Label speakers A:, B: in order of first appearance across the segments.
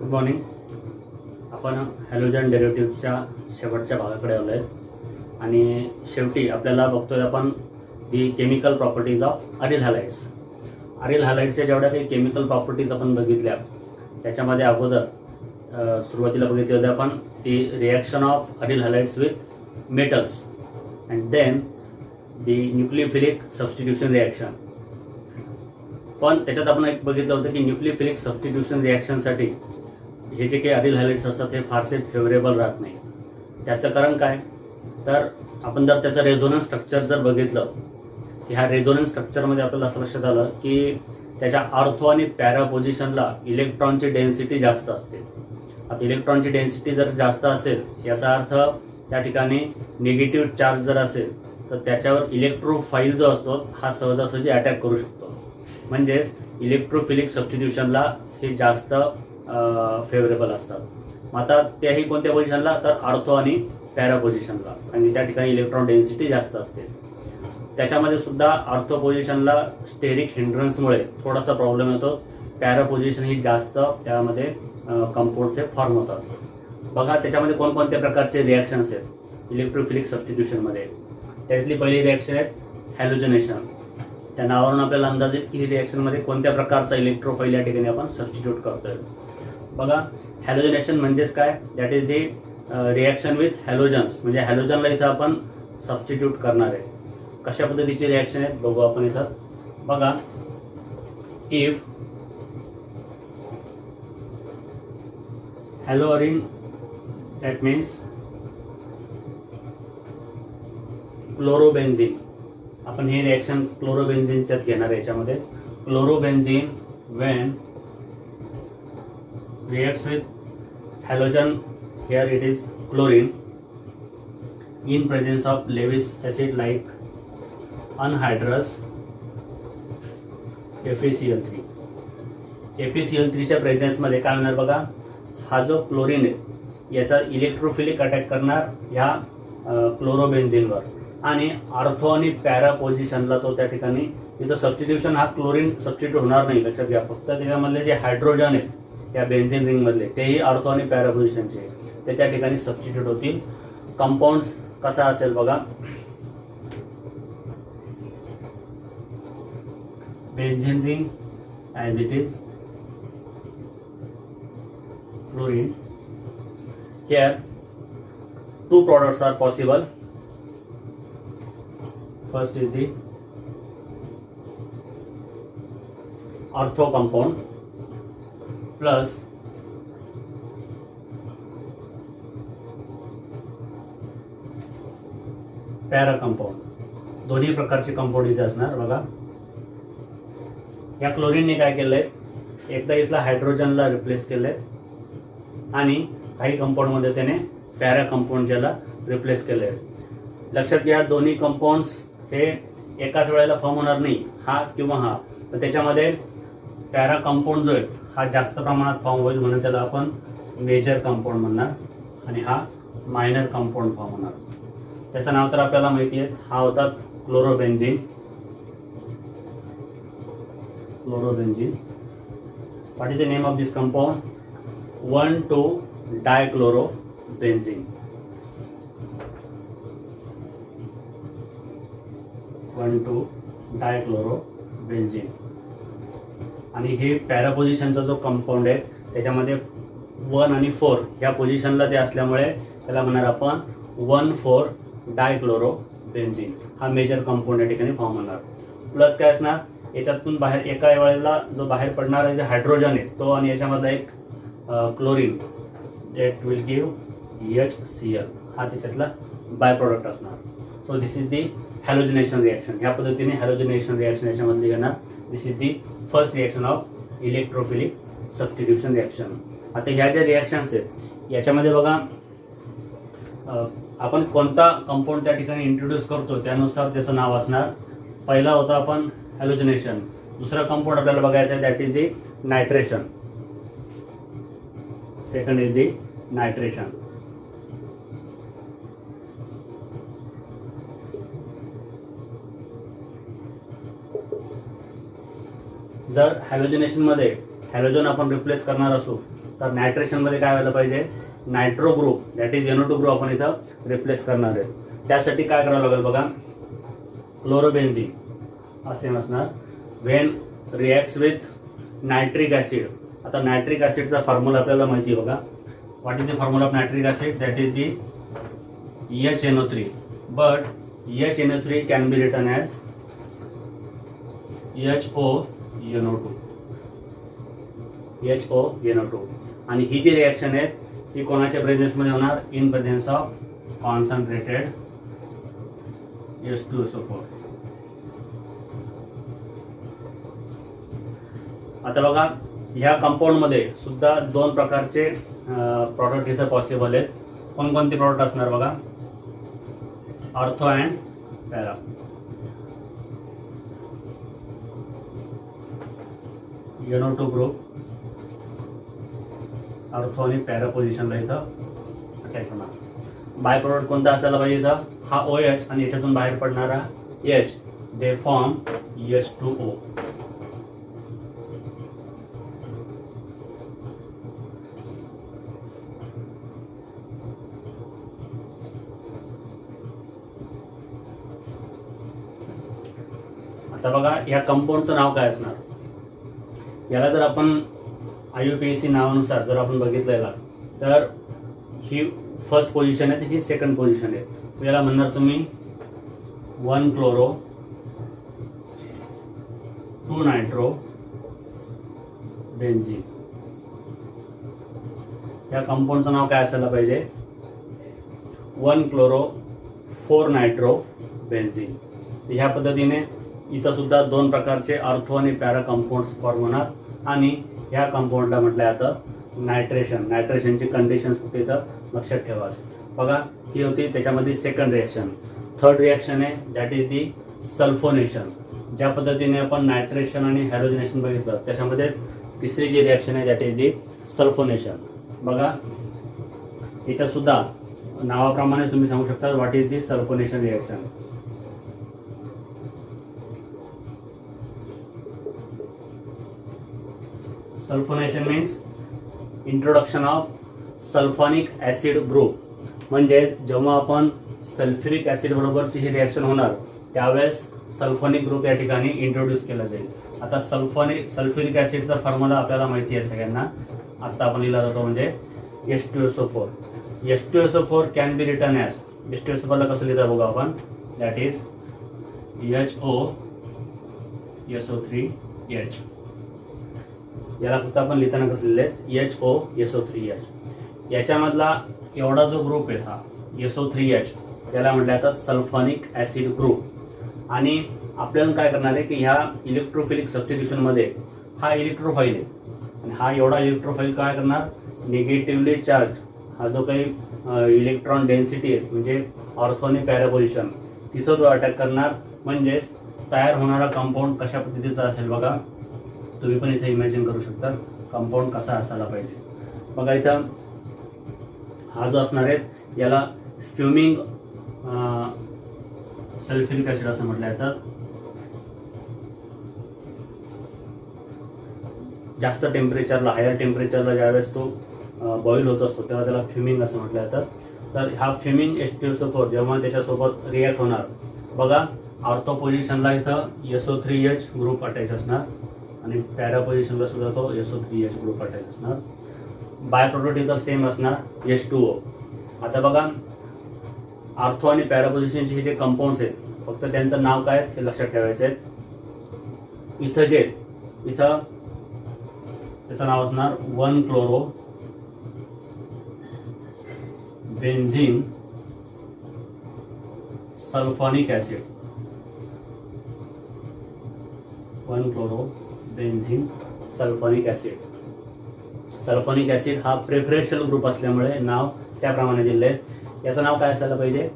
A: Good morning. आपण halogen डेरिव्हेटिव्हच्या शेवटच्या भागाकडे आलो आहे आणि शेवटी आपल्याला बघतोय आपण the chemical properties of aryl halides. Aryl हॅलाइड्सच्या जेवढ्या काही केमिकल प्रॉपर्टीज आपण बघितल्या त्याच्यामध्ये अगोदर सुरुवातीला बघितले होते आपण the reaction of aryl halides with metals and then the nucleophilic substitution reaction. पण त्याच्यात आपण एक बघितलं होतं की न्यूक्लियोफिलिक सबस्टिट्यूशन रिॲक्शनसाठी हे जे काही अरिल हॅलाइड्स असतात हे फारसे फेवरेबल राहत नाही. त्याचं कारण काय, तर आपण जर त्याचं रेझोनन्स स्ट्रक्चर जर बघितलं की ह्या रेझोनन्स स्ट्रक्चरमध्ये आपल्याला असं लक्षात आलं की त्याच्या ऑर्थो आणि पॅरा पोझिशनला इलेक्ट्रॉनची डेन्सिटी जास्त असते. आता इलेक्ट्रॉनची डेन्सिटी जर जास्त असेल याचा अर्थ त्या ठिकाणी निगेटिव्ह चार्ज जर असेल तर त्याच्यावर इलेक्ट्रोफाईल जो असतो हा सहजासहजी अटॅक करू शकतो. म्हणजेच इलेक्ट्रोफिलिक सबस्टिट्यूशनला हे जास्त फेवरेबल असतात. मग आता त्याही कोणत्या पोझिशनला, तर ऑर्थो आणि पॅरा पोझिशनला, आणि त्या ठिकाणी इलेक्ट्रॉन डेन्सिटी जास्त असते. त्याच्यामध्ये सुद्धा ऑर्थो पोझिशनला स्टेरिक हिंड्रन्समुळे थोडासा प्रॉब्लेम येतो. पॅरा पोझिशन ही जास्त त्यामध्ये कंपाऊंड्स हे फॉर्म होतात. बघा त्याच्यामध्ये कोणकोणत्या प्रकारचे रिॲक्शन्स आहेत इलेक्ट्रोफिलिक सबस्टिट्यूशनमध्ये. त्यातली पहिली रिॲक्शन आहे हॅलोजनेशन. त्या नावावरून आपल्याला अंदाज येईल की ही रिॲक्शनमध्ये कोणत्या प्रकारचा इलेक्ट्रोफाईल या ठिकाणी आपण सबस्टिट्यूट करतोय. बघा हॅलोजनेशन म्हणजेच काय, that is the reaction with halogens. म्हणजे हॅलोजनला इथं आपण सबस्टिट्यूट करणार आहे. कशा पद्धतीची रिॲक्शन आहेत बघू आपण इथं. बघा, इफ हॅलोअरिन दॅट मीन्स क्लोरोबेन्झिन, आपण हे रिॲक्शन क्लोरोबेन्झिनच्यात घेणार आहे. याच्यामध्ये chlorobenzene Wien reacts with halogen, here it is chlorine, in presence of Lewis acid like anhydrous FeCl3. FeCl3 च्या प्रेझेन्स मध्ये काय होणार बघा, हा जो क्लोरीन आहे याचा इलेक्ट्रोफिलिक अटॅक करणार या क्लोरोबेन्झिनवर आणि ऑर्थो आणि पॅरा पोझिशनला तो त्या ठिकाणी इथं सबस्टिट्यूशन हा क्लोरीन सबस्टिट्यूट होणार नाही. लक्षात घ्या, फक्त त्याच्यामधले जे हायड्रोजन आहेत या बेन्झिन रिंग मधले तेही ऑर्थो आणि पॅरा पोझिशनचे ते त्या ठिकाणी सबस्टिट्यूट होतील. कंपाऊंड्स कसा असेल बघा, benzene ring as it is chlorine. Here two products are possible. First is the ortho compound plus para compound. दोन्ही प्रकारचे कंपाऊंड इथे असणार. बघा या क्लोरीनने काय केलंय, एकदा इथला हायड्रोजनला रिप्लेस केलंय आणि काही कंपाऊंडमध्ये त्याने पॅरा कंपाऊंड ज्याला रिप्लेस केलंय. लक्षात घ्या, दोन्ही कंपाऊंड्स हे एकाच वेळेला फॉर्म होणार नाही, हा किंवा हा. तर त्याच्यामध्ये पॅरा कंपाऊंड जो आहे हा जास्त प्रमाणात फॉर्म होईल म्हणून त्याला आपण मेजर कंपाऊंड म्हणणार आणि हा मायनर कंपाऊंड फॉर्म होणार. त्याचं नाव तर आपल्याला माहिती आहे, हा होता chlorobenzene. Chlorobenzene. What is the name of this compound? One two dichlorobenzene. One two dichlorobenzene. आणि हे पॅरा पोझिशनचा जो कंपाऊंड आहे त्याच्यामध्ये 1 आणि 4 ह्या पोझिशनला ते असल्यामुळे त्याला म्हणणार आपण 1,4-डायक्लोरोबेन्झिन. हा मेजर कंपाऊंड या ठिकाणी फॉर्म होणार. प्लस काय असणार, याच्यातून बाहेर एका वेळेला जो बाहेर पडणार आहे हायड्रोजन आहे तो आणि याच्यामधला एक chlorine, that will give HCl. हा त्याच्यातला बाय प्रोडक्ट असणार. So this is the halogenation reaction. ह्या पद्धतीने हॅलोजनेशन रिॲक्शन याच्यामधली घेणार. This is the first reaction of electrophilic substitution reaction. आता ह्या ज्या रिॲक्शन्स आहेत याच्यामध्ये बघा आपण कोणता कंपाऊंड त्या ठिकाणी इंट्रोड्यूस करतो त्यानुसार त्याचं नाव असणार. पहिला होता आपण हॅलोजनेशन. दुसरा कंपाऊंड आपल्याला बघायचा आहे, that is the nitration. Second is the nitration. जर हॅलोजनेशन मध्ये हॅलोजन आपण रिप्लेस करणार असू तर नायट्रेशनमध्ये काय व्हायला पाहिजे, nitro group that is NO2 group आपण इथं रिप्लेस करणार आहे. त्यासाठी काय करावं लागेल बघा, क्लोरोबेन्झीन असे असणार when reacts with nitric acid. आता नायट्रिक ॲसिडचा फॉर्म्युला आपल्याला माहिती आहे बघा. What is the formula of nitric acid, that is the HNO3, but HNO3 can be written as HONO2. आणि ही जी रिॲक्शन आहे ही कोणाच्या प्रेझेन्समध्ये होणार, in presence of concentrated H2SO4. आता बघा ह्या कंपाऊंडमध्ये सुद्धा दोन प्रकारचे प्रॉडक्ट इथं पॉसिबल आहेत. कोणकोणते प्रॉडक्ट असणार बघा, ortho and para. NO2 group ortho आणि पॅरा पोझिशनला इथं अटॅच होणार. बाय प्रोडक्ट कोणता असायला पाहिजे इथं, हा OH आणि याच्यातून बाहेर पडणारा H, दे फॉर्म H2O. आता बघा या कंपाऊंडचं नाव काय असणार, याला जर आपण IUPAC नावानुसार जर आपण बघितलं याला, तर ही फर्स्ट पोझिशन आहे, ही सेकंड पोझिशन आहे. याला म्हणणार तुम्ही 1 क्लोरो 2 नायट्रो बेन्झीन. या कंपाऊंडचं नाव काय असायला पाहिजे, 1 क्लोरो 4 नायट्रो बेन्झीन. ह्या पद्धतीने इथं सुद्धा दोन प्रकारचे ऑर्थो आणि पॅरा कंपाऊंड्स फॉर्म होणार. आणि ह्या कंपाऊंडला म्हटलं आता नायट्रेशनची कंडिशन्स फक्त इथं लक्षात ठेवा. बघा ही होती त्याच्यामध्ये सेकंड रिॲक्शन. थर्ड रिॲक्शन आहे दॅट इज दी सल्फोनेशन. ज्या पद्धतीने आपण नायट्रेशन आणि हॅलोजिनेशन बघितलं त्याच्यामध्ये तिसरी जी रिॲक्शन आहे दॅट इज दी सल्फोनेशन. बघा इथं सुद्धा नावाप्रमाणे तुम्ही सांगू शकता what is the sulphonation reaction. Sulphonation means introduction of sulphonic acid group. म्हणजे जेव्हा आपण सल्फ्युरिक ॲसिड बरोबरची ही रिॲक्शन होणार त्यावेळेस सल्फोनिक ग्रुप या ठिकाणी इंट्रोड्यूस केला जाईल. आता सल्फ्युरिक ॲसिडचा फॉर्म्युला आपल्याला माहिती आहे सगळ्यांना, आत्ता आपण लिहिला जातो म्हणजे H2SO4. H2SO4 can be written as, H2SO4 ला कसं लिहिता बघा आपण, दॅट इज HOSO3H. याला फक्त आपण लिहिताना कसं लिहिले HOSO3H. याच्यामधला एवढा जो ग्रुप आहे हा SO3H याला म्हटलं आता सल्फॉनिक ॲसिड ग्रुप. आणि आपल्याला काय करणार आहे की ह्या इलेक्ट्रोफिलिक सबस्टिट्यूशनमध्ये हा इलेक्ट्रोफाईल आहे आणि हा एवढा इलेक्ट्रोफाईल काय करणार, निगेटिव्हली चार्ज हा जो काही इलेक्ट्रॉन डेन्सिटी आहे म्हणजे ऑर्थो आणि पॅरा पोझिशन तिथं तो अटॅक करणार. म्हणजेच तयार होणारा कंपाऊंड कशा पद्धतीचा असेल बघा, तुम्ही पण इथे इमॅजिन करू शकता कंपाऊंड कसा असायला पाहिजे. बघा इथं हा जो असणार आहे याला फ्युमिंग सल्फ्युरिक ॲसिड असं म्हटलं जातं. जास्त टेम्परेचरला, हायर टेम्परेचरला ज्यावेळेस तो बॉईल होत असतो तेव्हा त्याला फ्युमिंग असं म्हटलं जातं. तर हा फ्युमिंग H2SO4 जेव्हा त्याच्यासोबत रिॲक्ट होणार बघा, ऑर्थो पोझिशनला इथं SO3H ग्रुप अटॅच असणार आणि पॅरा पोझिशनला सुद्धा तो SO3H ग्रुप अटॅच असणार. बाय प्रोडक्ट इथं सेम असणार H2O. आता बघा ऑर्थो आणि पॅरा पोझिशनचे हे जे कंपाऊंड्स आहेत फक्त त्यांचं नाव काय हे लक्षात ठेवायचं आहे. इथं त्याचं नाव असणार 1 chlorobenzene sulphonic acid. 1 chlorobenzene sulphonic acid. Sulphonic acid हा प्रेफरेन्शियल ग्रुप असल्यामुळे नाव त्याप्रमाणे दिले आहे. याचं नाव काय असायला पाहिजे,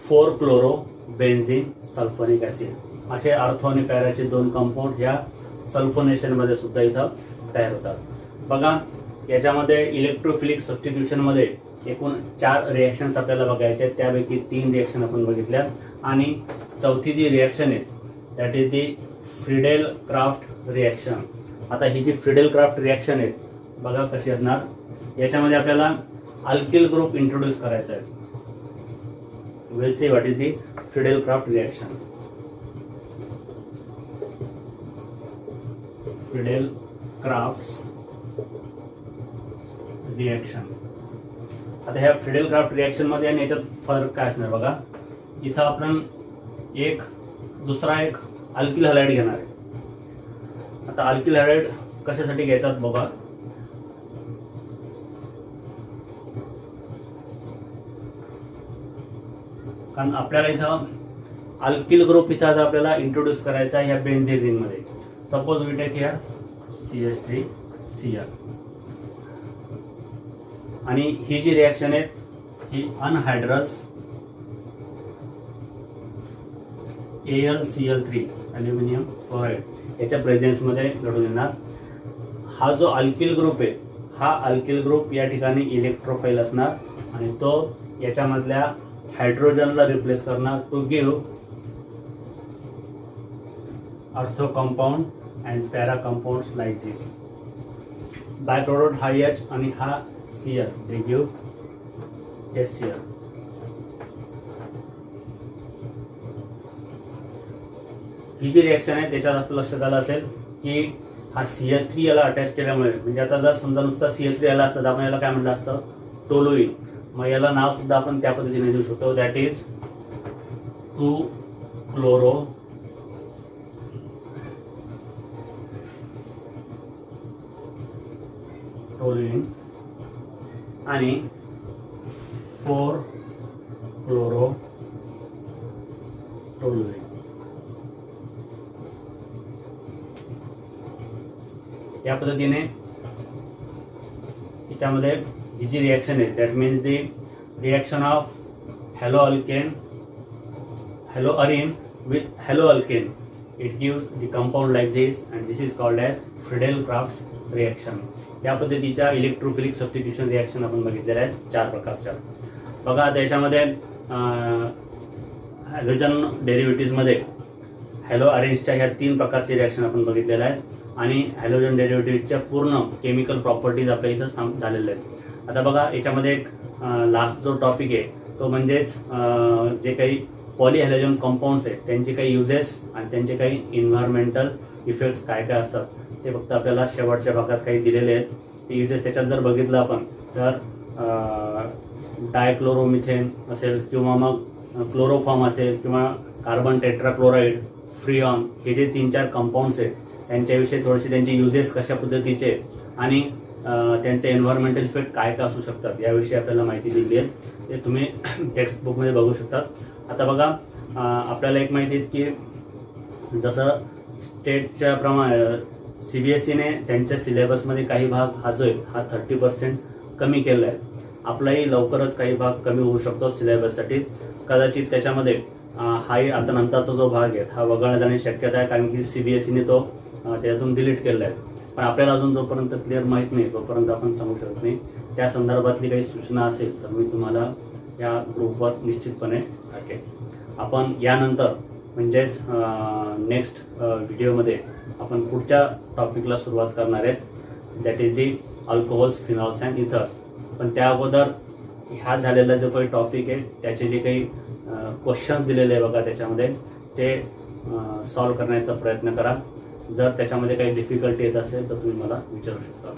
A: 4 क्लोरो बेन्झीन सल्फॉनिक ॲसिड. असे ऑर्थो आणि पॅराचे दोन कंपाऊंड ह्या सल्फोनेशनमध्ये सुद्धा इथं तयार होतात. बघा याच्यामध्ये इलेक्ट्रोफिलिक सबस्टिट्यूशनमध्ये एकूण 4 रिॲक्शन्स आपल्याला बघायचे. त्यापैकी 3 रिॲक्शन आपण बघितल्या आणि चौथी जी रिॲक्शन आहे that is the Friedel Craft reaction. आता ही जी फ्रिडेल क्राफ्ट रिॲक्शन आहे बघा कशी असणार. याच्यामध्ये आपल्याला अल्किल ग्रुप इंट्रोड्यूस करायचा आहे. Will see what is the Fidel-craft reaction. Fidel-craft reaction. आता ह्या फिडेल-क्राफ्ट रिएक्शन मध्ये आणि याच्यात फरक काय असणार बघा. इथं आपण एक अल्किल हॅलाइड घेणार आहे. आता अल्किल हॅलाइड कशासाठी घ्यायचा बघा. कारण आपल्याला इथं अल्किल ग्रुप इथं आता आपल्याला इंट्रोड्यूस करायचा आहे या बेन्झीन रिंग मध्ये. Suppose we take here CH3Cl आणि ही जी रिएक्शन आहे ही अनहायड्रस AlCl3 अल्युमिनियम क्लोराईड याच्या प्रेझेन्स मध्ये घडून येणार. हा जो अल्किल ग्रुप आहे हा अल्किल ग्रुप या ठिकाणी इलेक्ट्रोफाइल असणार आणि तो याच्यामधल्या हायड्रोजनला रिप्लेस करणार to give ortho compound and para compounds like this. Byproduct हा H आणि हा Cl they give HCl. ही जी रिएक्शन आहे त्याच्यात आपलं लक्षात आलं असेल की हा CH3 याला अटॅच केल्यामुळे, म्हणजे आता जर समजा नुसता CH3 याला असतं तर आपण याला काय म्हटलं असतं, टोलुईन. मग याला नाव सुद्धा आपण त्या पद्धतीने देऊ शकतो, दॅट इज 2-क्लोरो टोलुईन आणि 4-क्लोरो टोलुईन. या पद्धतीने याच्यामध्ये ही जी रिएक्शन आहे that means the reaction of haloarine with haloalkane. It gives the compound like this and this is called as Friedel-Crafts reaction. या पद्धतीच्या इलेक्ट्रोफिलिक सबस्टिट्यूशन रिएक्शन आपण बघितलेल्या आहेत 4 प्रकारच्या. बघा आता याच्यामध्ये हॅलोजन डेरिव्हेटिव्ह मध्ये हॅलोअरेन्सच्या ह्या 3 प्रकारचे रिएक्शन आपण बघितलेल्या आहेत आणि हॅलोजन डेरिव्हेटिव्हच्या पूर्ण केमिकल प्रॉपर्टीज आपल्या इथं झालेल्या आहेत. आता बघा याच्यामध्ये एक लास्ट जो टॉपिक आहे तो म्हणजेच जे काही पॉलीहॅलोजन कंपाऊंड्स आहेत त्यांचे काही युजेस आणि त्यांचे काही इन्व्हायरमेंटल इफेक्ट्स काय काय असतात ते फक्त आपल्याला शेवटच्या भागात काही दिलेले आहेत. ते युजेस त्याच्यात जर बघितलं आपण तर डायक्लोरोमिथेन असेल किंवा मग क्लोरोफॉर्म असेल किंवा कार्बन टेट्राक्लोराईड, फ्रिऑन, हे जे 3-4 कंपाऊंड्स आहेत त्यांच्याविषयी थोडेसे त्यांचे युजेस कशा पद्धतीचे आणि त्यांचे एन्व्हायरमेंटल इफेक्ट काय काय असू शकतात याविषयी आपल्याला माहिती दिली आहे. ते तुम्ही टेक्स्ट बुकमध्ये बघू शकतात. आता बघा आपल्याला एक माहिती आहे की जसं स्टेटच्या प्रमाणे CBSEने त्यांच्या सिलेबसमध्ये काही भाग हा जो आहे हा 30% कमी केला आहे. आपलाही लवकरच काही भाग कमी होऊ शकतो सिलेबससाठी. कदाचित त्याच्यामध्ये हाही आता नंतरचा जो भाग आहे हा वगळण्यात जाण्याची शक्यता आहे कारण की CBSEने तो त्यातून डिलीट केला आहे. पण आपल्याला अजून जोपर्यंत क्लिअर माहीत नाही तोपर्यंत आपण सांगू शकत नाही. त्या संदर्भातली काही सूचना असेल तर मी तुम्हाला या ग्रुपवर निश्चितपणे टाकेन. आपण यानंतर म्हणजेच नेक्स्ट व्हिडिओमध्ये आपण पुढच्या टॉपिकला सुरुवात करणार आहेत, that is the alcohols, phenols and ethers. पण त्या अगोदर ह्या झालेला जो काही टॉपिक आहे त्याचे जे काही क्वेश्चन्स दिलेले आहे बघा त्याच्यामध्ये ते सॉल्व्ह करण्याचा प्रयत्न करा. जर त्याच्यामध्ये काही डिफिकल्टी येत असेल तर तुम्ही मला विचारू शकता.